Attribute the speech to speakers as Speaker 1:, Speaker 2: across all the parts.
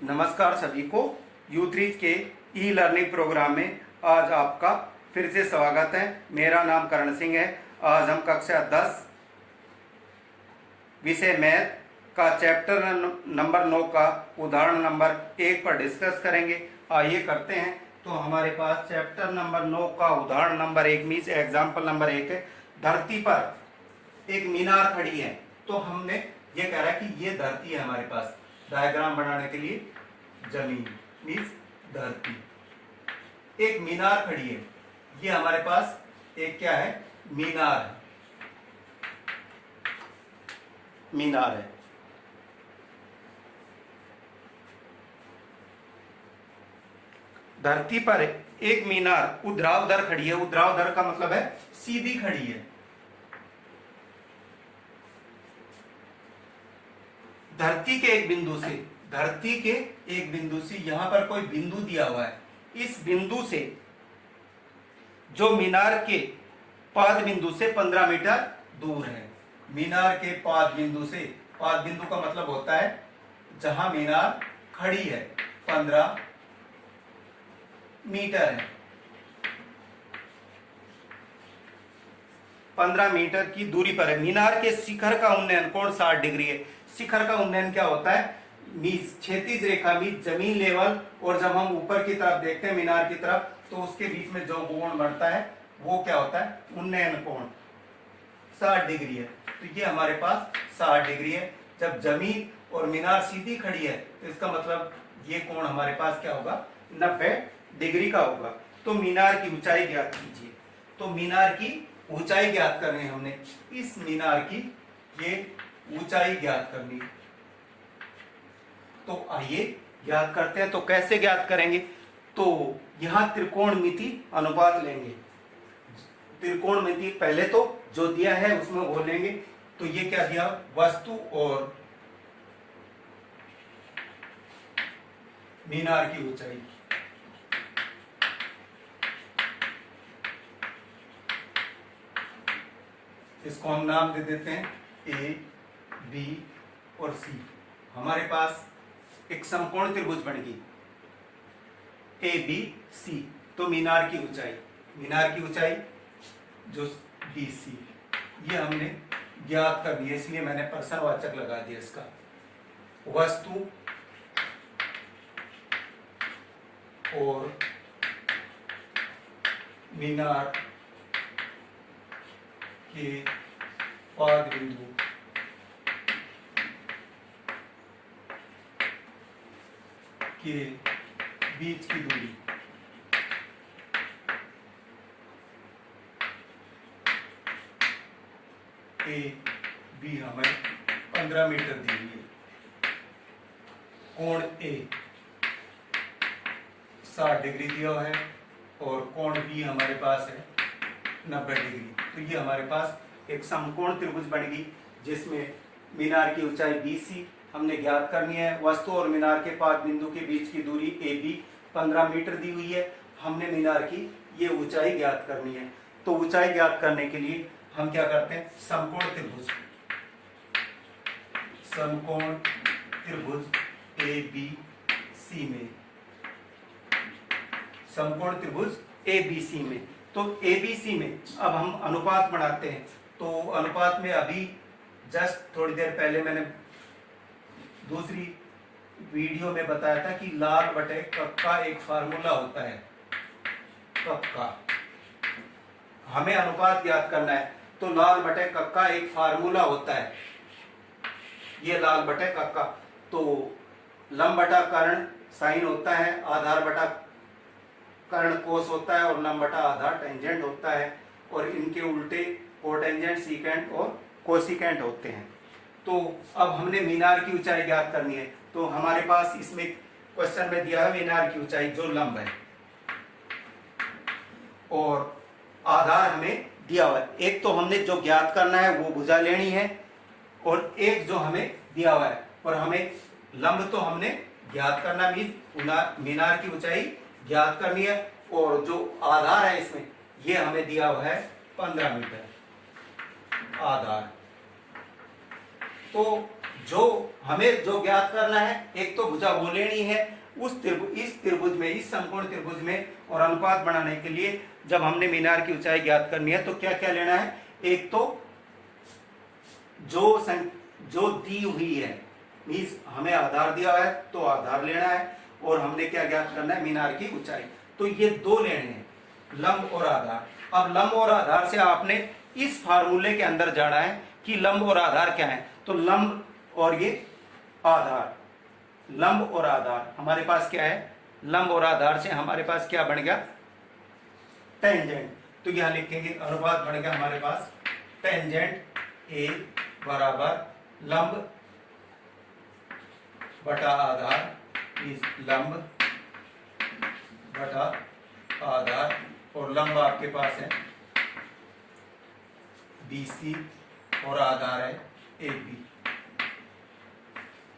Speaker 1: नमस्कार सभी को U3 के ई लर्निंग प्रोग्राम में आज आपका फिर से स्वागत है। मेरा नाम करण सिंह है। आज हम कक्षा 10 विषय मैथ का चैप्टर नंबर 9 का उदाहरण नंबर 1 पर डिस्कस करेंगे। आइए करते हैं। तो हमारे पास चैप्टर नंबर 9 का उदाहरण नंबर 1 मीन्स एग्जाम्पल नंबर 1 है। धरती पर एक मीनार खड़ी है। तो हमने ये कह रहा है कि ये धरती है। हमारे पास डायग्राम बनाने के लिए जमीन मीन्स धरती, एक मीनार खड़ी है। ये हमारे पास एक क्या है, मीनार है। मीनार है। धरती पर एक मीनार ऊर्ध्वाधर खड़ी है। ऊर्ध्वाधर का मतलब है सीधी खड़ी है। धरती के एक बिंदु से यहां पर कोई बिंदु दिया हुआ है। इस बिंदु से जो मीनार के पाद बिंदु से 15 मीटर दूर है। मीनार के पाद बिंदु से, पाद बिंदु का मतलब होता है जहां मीनार खड़ी है, 15 मीटर है। 15 मीटर की दूरी पर है। मीनार के शिखर का उन्नयन कोण 60 डिग्री है। शिखर का उन्नयन क्या होता है, क्षैतिज रेखा भी जमीन लेवल, और जब हम ऊपर की तरफ देखते हैं मीनार की तरफ, तो उसके बीच में जो कोण बनता है वो क्या होता है, उन्नयन कोण 60 डिग्री है। तो ये हमारे पास 60 डिग्री है। जब जमीन और मीनार सीधी खड़ी है तो इसका मतलब ये कोण हमारे पास क्या होगा, 90 डिग्री का होगा। तो मीनार की ऊंचाई ज्ञात कीजिए। तो मीनार की ऊंचाई ज्ञात करनी है हमने। इस मीनार की ये ऊंचाई ज्ञात करनी है। तो आइए ज्ञात करते हैं। तो कैसे ज्ञात करेंगे, तो यहां त्रिकोणमिति अनुपात लेंगे। त्रिकोणमिति पहले तो जो दिया है उसमें वो लेंगे। तो ये क्या दिया, वस्तु और मीनार की ऊंचाई। इसको हम नाम दे देते हैं ए, बी और सी। हमारे पास एक समकोण त्रिभुज बन गई ए बी सी। तो मीनार की ऊंचाई जो बी सी, ये हमने ज्ञात कर दिया, इसलिए मैंने प्रश्नवाचक लगा दिया इसका। वस्तु और मीनार के पाद बिंदु के बीच की दूरी ए बी हमें 15 मीटर दी हुई है। कोण ए 60 डिग्री दिया हुआ है और कोण बी हमारे पास है 90 डिग्री। तो ये हमारे पास एक समकोण त्रिभुज बन गई, जिसमें मीनार की ऊंचाई BC हमने ज्ञात करनी है। वस्तु और मीनार के पाद बिंदु के बीच की दूरी AB 15 मीटर दी हुई है। हमने मीनार की ये ऊंचाई ज्ञात करनी है। तो ऊंचाई ज्ञात करने के लिए हम क्या करते हैं, समकोण त्रिभुज ABC में, समकोण त्रिभुज ABC में। तो ABC में अब हम अनुपात बढ़ाते हैं। तो अनुपात में अभी जस्ट थोड़ी देर पहले मैंने दूसरी वीडियो में बताया था कि लाल बटे कप का एक फार्मूला होता है। कप का हमें अनुपात ज्ञात करना है, तो लाल बटे कप का एक फार्मूला होता है। ये लाल बटे कप का, तो लंब बटा कर्ण साइन होता है, आधार बटा कर्ण कोस होता है और लंब बटा आधार टेंजेंट होता है, और इनके उल्टे कोटेंजेंट सीकेंट और कोसिकेंट होते हैं। तो अब हमने मीनार की ऊंचाई ज्ञात करनी है। तो हमारे पास इसमें क्वेश्चन में दिया है मीनार की ऊंचाई जो लंब है, और आधार हमें दिया हुआ है। एक तो हमने जो ज्ञात करना है वो भुजा लेनी है, और एक जो हमें दिया हुआ है, और हमें लंब तो हमने ज्ञात करना भी, मीनार की ऊंचाई ज्ञात करनी है, और जो आधार है इसमें ये हमें दिया हुआ है 15 मीटर आधार। तो जो हमें जो ज्ञात करना है, एक तो भुजा वो लेनी है इस त्रिभुज में, इस समकोण त्रिभुज में, और अनुपात बनाने के लिए जब हमने मीनार की ऊंचाई ज्ञात करनी है तो क्या क्या लेना है, एक तो जो दी हुई है, मीन्स हमें आधार दिया हुआ है तो आधार लेना है, और हमने क्या ज्ञात करना है, मीनार की ऊंचाई। तो ये दो लेने हैं, लंब और आधार। अब लंब और आधार से आपने इस फार्मूले के अंदर जाना है कि लंब और आधार क्या है। तो लंब और ये आधार, लंब और आधार हमारे पास क्या है, लंब और आधार से हमारे पास क्या बन गया, टेंजेंट। तो यहां लिखेंगे अनुपात बन गया हमारे पास टेंजेंट ए बराबर लंब बटा आधार, इस लंब बटा आधार, और लंब आपके पास है BC और आधार है AB।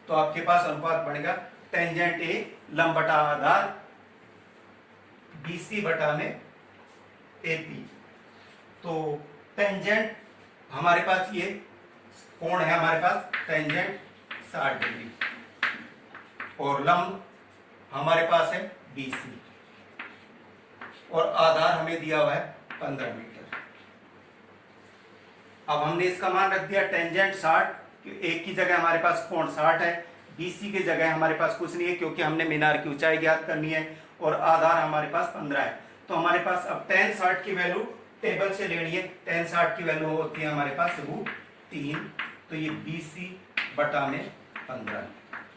Speaker 1: तो आपके पास अनुपात बनेगा टेंजेंट ए लंब बटा आधार BC बटा में AP। तो टेंजेंट हमारे पास ये कोण है, हमारे पास टेंजेंट 60 डिग्री, और लंब हमारे पास है BC, और आधार हमें दिया हुआ है 15 मीटर। अब हमने इसका मान रख दिया टेंजेंट 60, एक की जगह हमारे पास कोण 60 है, BC की जगह हमारे पास कुछ नहीं है क्योंकि हमने मीनार की ऊंचाई ज्ञात करनी है, और आधार हमारे पास 15 है। तो हमारे पास अब tan 60 की वैल्यू टेबल से लेनी है। tan 60 की वैल्यू होती है हमारे पास √3। तो ये BC बटा में 15,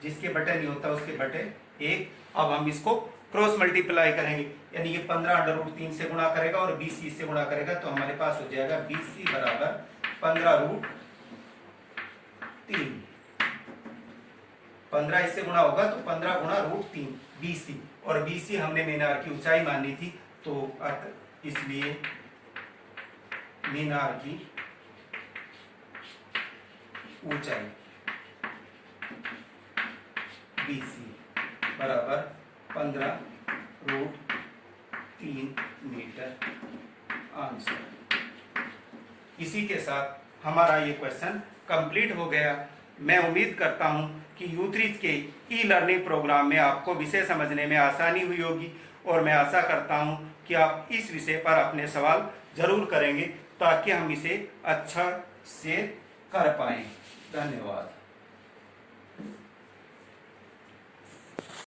Speaker 1: जिसके बटे नहीं होता उसके बटे 1। अब हम इसको क्रॉस मल्टीप्लाई करेंगे, यानी ये 15√3 से गुणा करेगा और BC से गुणा करेगा, तो हमारे पास हो जाएगा BC बराबर 15√3। 15 इससे गुणा होगा तो 15 गुणा √3 BC, और BC हमने मीनार की ऊंचाई मानी थी, तो इसलिए मीनार की ऊंचाई BC बराबर 15√3 मीटर आंसर। इसी के साथ हमारा ये क्वेश्चन कंप्लीट हो गया। मैं उम्मीद करता हूं कि U3 के ई लर्निंग प्रोग्राम में आपको विषय समझने में आसानी हुई होगी, और मैं आशा करता हूं कि आप इस विषय पर अपने सवाल जरूर करेंगे ताकि हम इसे अच्छा से कर पाएं। धन्यवाद।